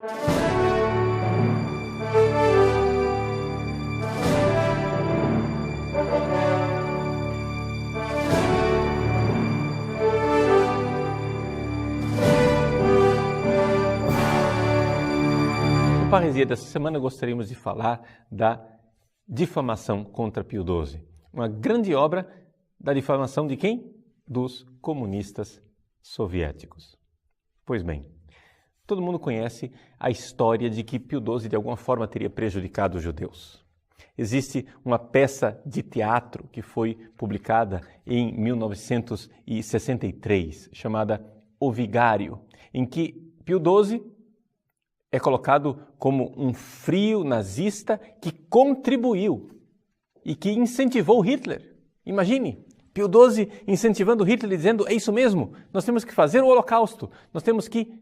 No Parresia dessa semana gostaríamos de falar da difamação contra Pio XII. Uma grande obra da difamação de quem? Dos comunistas soviéticos. Pois bem, todo mundo conhece a história de que Pio XII de alguma forma teria prejudicado os judeus. Existe uma peça de teatro que foi publicada em 1963, chamada O Vigário, em que Pio XII é colocado como um frio nazista que contribuiu e que incentivou Hitler. Imagine, Pio XII incentivando Hitler e dizendo, é isso mesmo, nós temos que fazer o Holocausto, nós temos que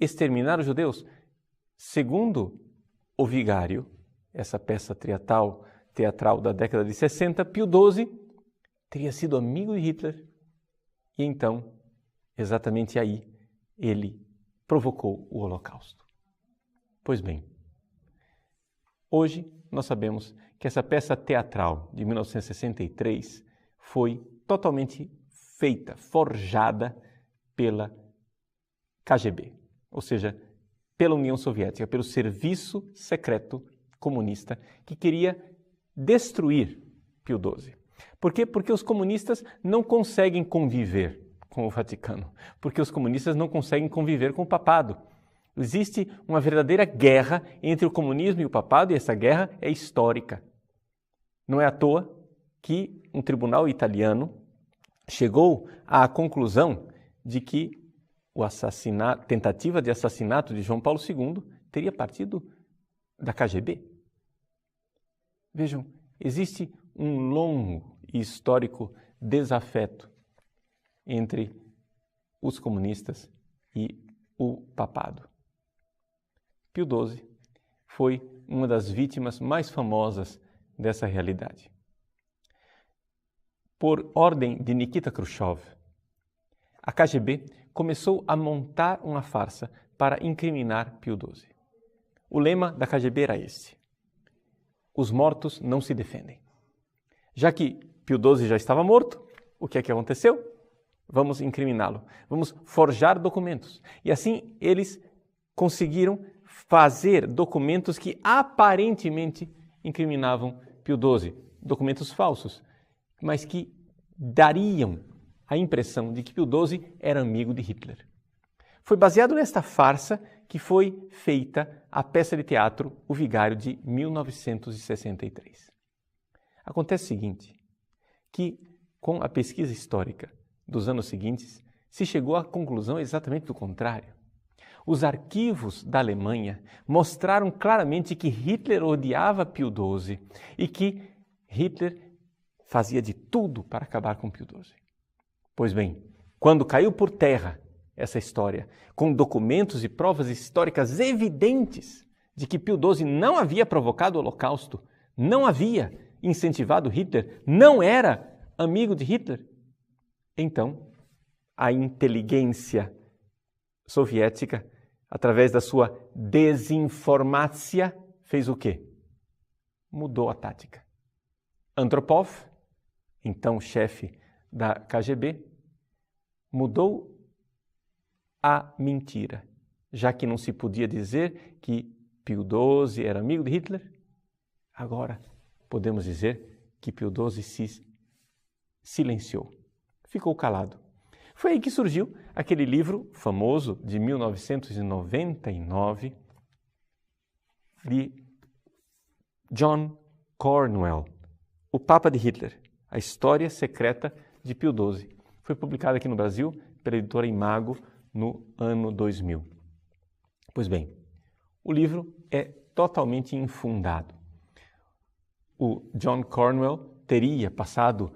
exterminar os judeus. Segundo O Vigário, essa peça teatral da década de 60, Pio XII teria sido amigo de Hitler e então, exatamente aí, ele provocou o Holocausto. Pois bem, hoje nós sabemos que essa peça teatral de 1963 foi totalmente feita, forjada pela KGB, ou seja, pela União Soviética, pelo Serviço Secreto Comunista, que queria destruir Pio XII. Por quê? Porque os comunistas não conseguem conviver com o Vaticano, porque os comunistas não conseguem conviver com o papado. Existe uma verdadeira guerra entre o comunismo e o papado, e essa guerra é histórica. Não é à toa que um tribunal italiano chegou à conclusão de que a tentativa de assassinato de João Paulo II teria partido da KGB. Vejam, existe um longo e histórico desafeto entre os comunistas e o papado. Pio XII foi uma das vítimas mais famosas dessa realidade. Por ordem de Nikita Khrushchev, a KGB começou a montar uma farsa para incriminar Pio XII. O lema da KGB era este: os mortos não se defendem. Já que Pio XII já estava morto, o que é que aconteceu? Vamos incriminá-lo, vamos forjar documentos. E assim eles conseguiram fazer documentos que aparentemente incriminavam Pio XII, documentos falsos, mas que dariam a impressão de que Pio XII era amigo de Hitler. Foi baseado nesta farsa que foi feita a peça de teatro O Vigário de 1963. Acontece o seguinte, que com a pesquisa histórica dos anos seguintes, se chegou à conclusão exatamente do contrário. Os arquivos da Alemanha mostraram claramente que Hitler odiava Pio XII e que Hitler fazia de tudo para acabar com Pio XII. Pois bem, quando caiu por terra essa história, com documentos e provas históricas evidentes de que Pio XII não havia provocado o Holocausto, não havia incentivado Hitler, não era amigo de Hitler, então a inteligência soviética, através da sua desinformácia, fez o quê? Mudou a tática. Andropov, então chefe da KGB, mudou a mentira, já que não se podia dizer que Pio XII era amigo de Hitler, agora podemos dizer que Pio XII se silenciou, ficou calado. Foi aí que surgiu aquele livro famoso de 1999 de John Cornwell, O Papa de Hitler, a história secreta de Pio XII. Foi publicado aqui no Brasil pela editora Imago no ano 2000. Pois bem, o livro é totalmente infundado. O John Cornwell teria passado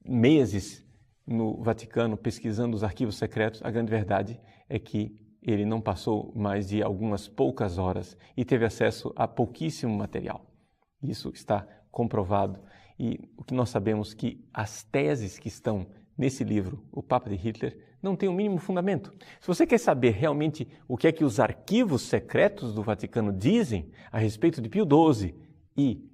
meses no Vaticano pesquisando os arquivos secretos. A grande verdade é que ele não passou mais de algumas poucas horas e teve acesso a pouquíssimo material. Isso está comprovado. E o que nós sabemos é que as teses que estão nesse livro, O Papa de Hitler, não tem o mínimo fundamento. Se você quer saber realmente o que é que os arquivos secretos do Vaticano dizem a respeito de Pio XII e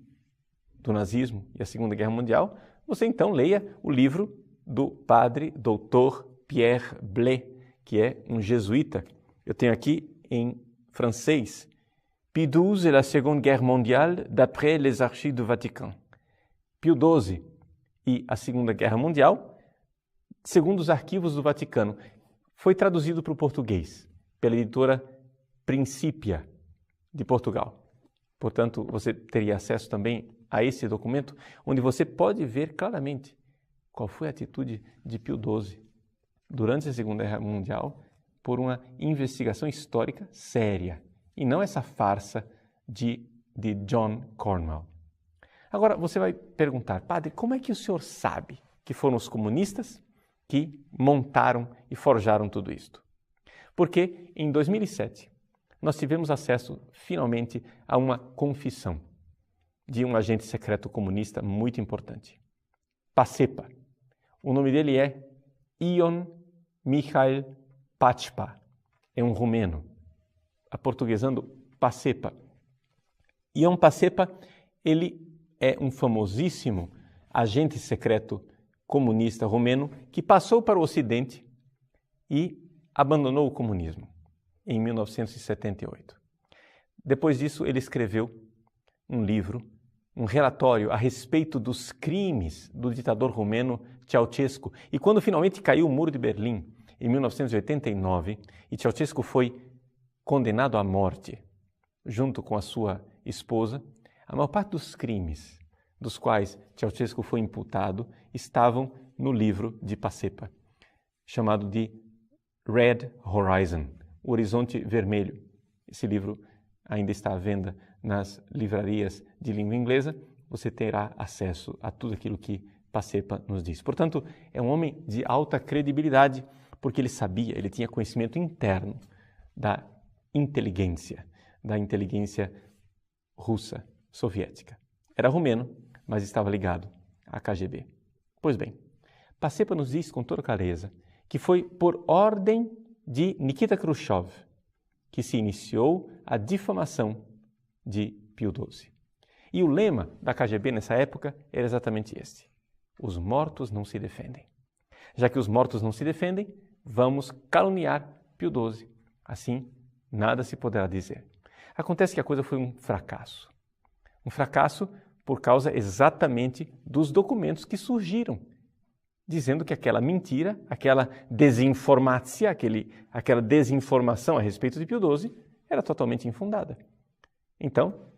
do nazismo e a Segunda Guerra Mundial, você então leia o livro do padre Dr. Pierre Blais, que é um jesuíta. Eu tenho aqui em francês, Pio XII et la Seconde Guerre mondiale d'après les archives du Vatican. Pio XII e a Segunda Guerra Mundial, segundo os arquivos do Vaticano. Foi traduzido para o português pela editora Principia, de Portugal. Portanto, você teria acesso também a esse documento, onde você pode ver claramente qual foi a atitude de Pio XII durante a Segunda Guerra Mundial por uma investigação histórica séria, e não essa farsa de John Cornwell. Agora, você vai perguntar, padre, como é que o senhor sabe que foram os comunistas que montaram e forjaram tudo isto? Porque em 2007, nós tivemos acesso, finalmente, a uma confissão de um agente secreto comunista muito importante. Pacepa. O nome dele é Ion Mihail Pacepa. É um romeno. Aportuguesando, Pacepa. Ion Pacepa, ele é um famosíssimo agente secreto comunista romeno que passou para o Ocidente e abandonou o comunismo em 1978. Depois disso, ele escreveu um livro, um relatório a respeito dos crimes do ditador romeno Ceausescu. E quando finalmente caiu o Muro de Berlim, em 1989, e Ceausescu foi condenado à morte, junto com a sua esposa, a maior parte dos crimes dos quais Ceausescu foi imputado estavam no livro de Pacepa, chamado de Red Horizon, o Horizonte Vermelho. Esse livro ainda está à venda nas livrarias de língua inglesa. Você terá acesso a tudo aquilo que Pacepa nos diz. Portanto, é um homem de alta credibilidade, porque ele sabia, ele tinha conhecimento interno da inteligência russa, soviética. Era romeno, mas estava ligado à KGB. Pois bem, Pacepa nos diz com toda clareza que foi por ordem de Nikita Khrushchev que se iniciou a difamação de Pio XII. E o lema da KGB nessa época era exatamente este: os mortos não se defendem. Já que os mortos não se defendem, vamos caluniar Pio XII. Assim, nada se poderá dizer. Acontece que a coisa foi um fracasso. Um fracasso por causa exatamente dos documentos que surgiram, dizendo que aquela mentira, aquela desinformácia, aquela desinformação a respeito de Pio XII era totalmente infundada. Então,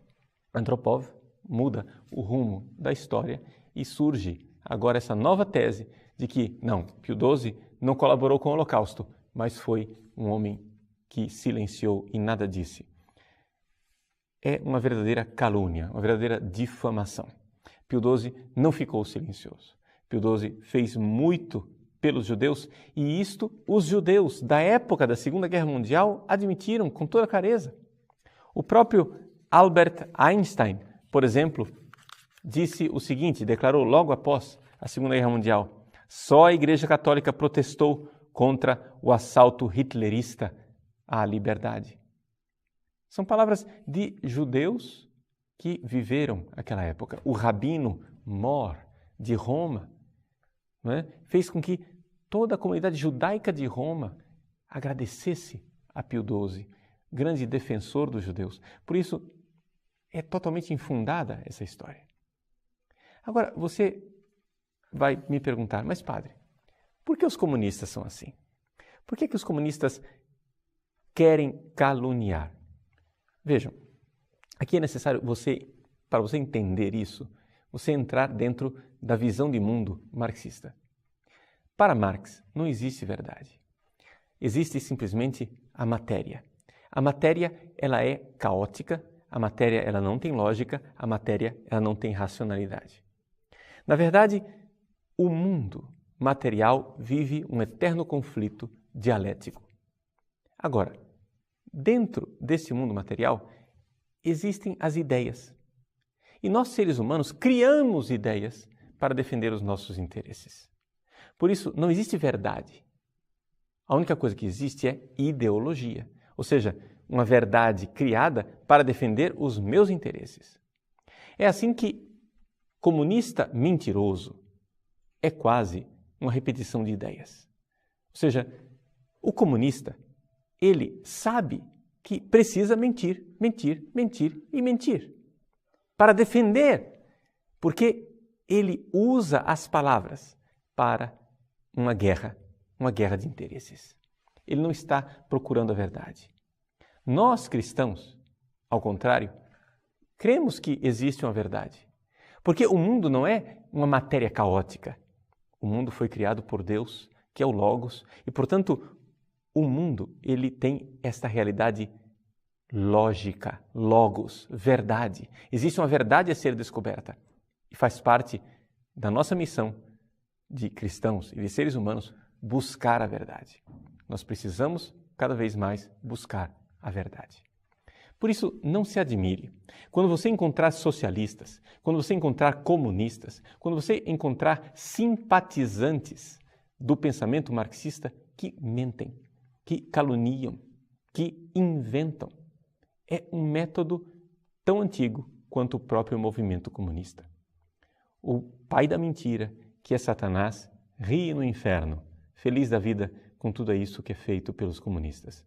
Andropov muda o rumo da história e surge agora essa nova tese de que, não, Pio XII não colaborou com o Holocausto, mas foi um homem que silenciou e nada disse. É uma verdadeira calúnia, uma verdadeira difamação. Pio XII não ficou silencioso. Pio XII fez muito pelos judeus e isto os judeus da época da Segunda Guerra Mundial admitiram com toda clareza. O próprio Albert Einstein, por exemplo, disse o seguinte, declarou logo após a Segunda Guerra Mundial: só a Igreja Católica protestou contra o assalto hitlerista à liberdade. São palavras de judeus que viveram aquela época. O rabino Mor, de Roma, fez com que toda a comunidade judaica de Roma agradecesse a Pio XII, grande defensor dos judeus. Por isso, é totalmente infundada essa história. Agora, você vai me perguntar, mas padre, por que os comunistas são assim? Por que os comunistas querem caluniar? Vejam, aqui é necessário para você entender isso, você entrar dentro da visão de mundo marxista. Para Marx, não existe verdade. Existe simplesmente a matéria. A matéria, ela é caótica, a matéria, ela não tem lógica, a matéria, ela não tem racionalidade. Na verdade, o mundo material vive um eterno conflito dialético. Agora, dentro desse mundo material, existem as ideias. E nós, seres humanos, criamos ideias para defender os nossos interesses. Por isso, não existe verdade. A única coisa que existe é ideologia, ou seja, uma verdade criada para defender os meus interesses. É assim que comunista mentiroso é quase uma repetição de ideias. Ou seja, o comunista, ele sabe que precisa mentir, mentir, mentir e mentir para defender, porque ele usa as palavras para uma guerra de interesses. Ele não está procurando a verdade. Nós, cristãos, ao contrário, cremos que existe uma verdade. Porque o mundo não é uma matéria caótica. O mundo foi criado por Deus, que é o Logos, e, portanto, o mundo ele tem esta realidade lógica, Logos, verdade. Existe uma verdade a ser descoberta e faz parte da nossa missão de cristãos e de seres humanos buscar a verdade. Nós precisamos cada vez mais buscar a verdade. Por isso, não se admire. Quando você encontrar socialistas, quando você encontrar comunistas, quando você encontrar simpatizantes do pensamento marxista que mentem, que caluniam, que inventam. É um método tão antigo quanto o próprio movimento comunista. O pai da mentira, que é Satanás, ri no inferno, feliz da vida com tudo isso que é feito pelos comunistas.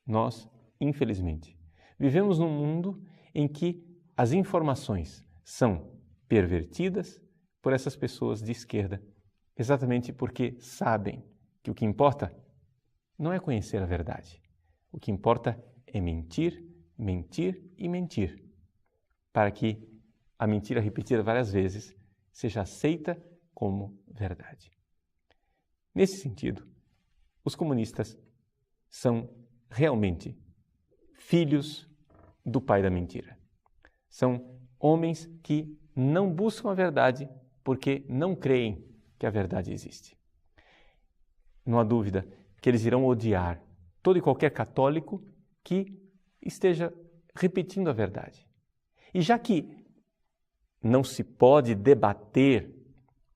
Nós, infelizmente, vivemos num mundo em que as informações são pervertidas por essas pessoas de esquerda, exatamente porque sabem que o que importa não é conhecer a verdade. O que importa é mentir, mentir e mentir, para que a mentira repetida várias vezes seja aceita como verdade. Nesse sentido, os comunistas são realmente filhos do pai da mentira. São homens que não buscam a verdade porque não creem que a verdade existe. Não há dúvida que eles irão odiar todo e qualquer católico que esteja repetindo a verdade. E já que não se pode debater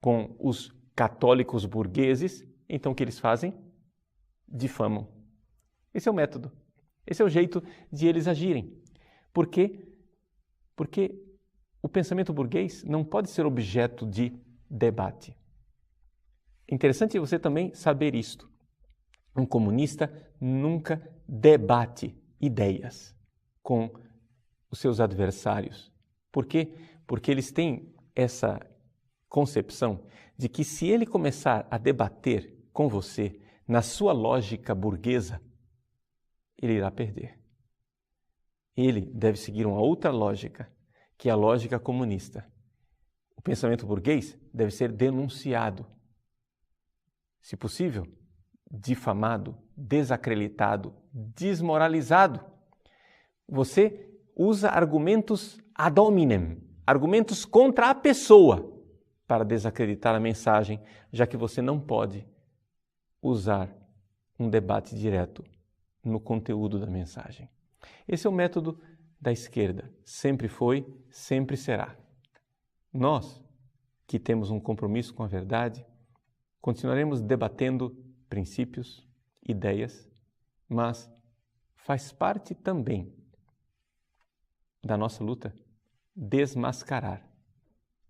com os católicos burgueses, então o que eles fazem? Difamam. Esse é o método. Esse é o jeito de eles agirem. Por quê? Porque o pensamento burguês não pode ser objeto de debate. Interessante você também saber isto. Um comunista nunca debate ideias com os seus adversários. Por quê? Porque eles têm essa concepção de que se ele começar a debater com você na sua lógica burguesa, ele irá perder. Ele deve seguir uma outra lógica, que é a lógica comunista. O pensamento burguês deve ser denunciado. Se possível, difamado, desacreditado, desmoralizado. Você usa argumentos ad hominem, argumentos contra a pessoa, para desacreditar a mensagem, já que você não pode usar um debate direto no conteúdo da mensagem. Esse é o método da esquerda. Sempre foi, sempre será. Nós, que temos um compromisso com a verdade, continuaremos debatendo princípios, ideias, mas faz parte também da nossa luta desmascarar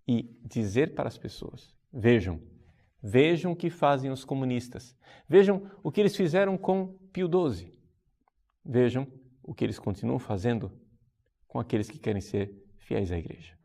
e dizer para as pessoas: vejam o que fazem os comunistas, vejam o que eles fizeram com Pio XII, vejam o que eles continuam fazendo com aqueles que querem ser fiéis à Igreja.